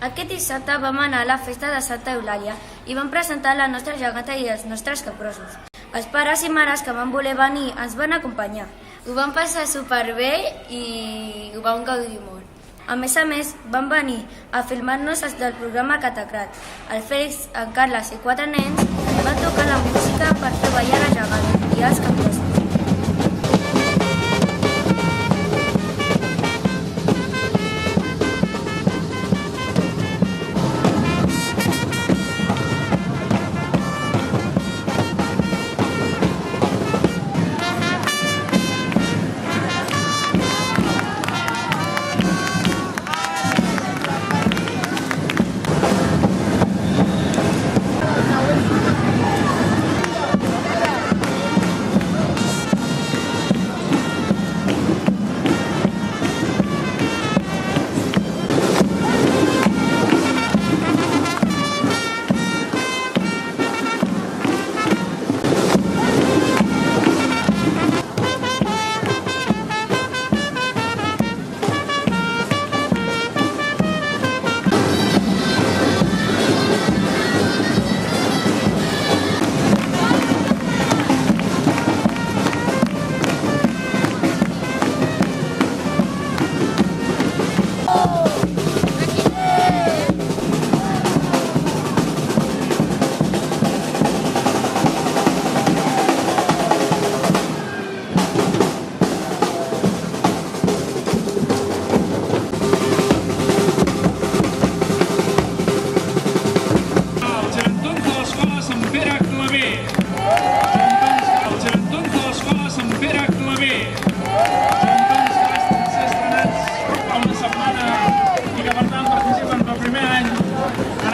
Aquest dissabte vam anar a la festa de Santa Eulàlia i vam presentar la nostra geganta i els nostres capgrossos. Els pares i mares que van voler venir ens van acompanyar. Ho vam passar superbé i ho vam gaudir molt. A més, van venir a filmar-nos els del programa Catacrat. El Fèlix, en Carles i 4 nens van tocar la música per fer ballar la geganta i els capgrossos.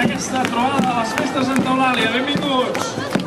Aquesta trobada de les festes de Santa Eulàlia. Benvinguts!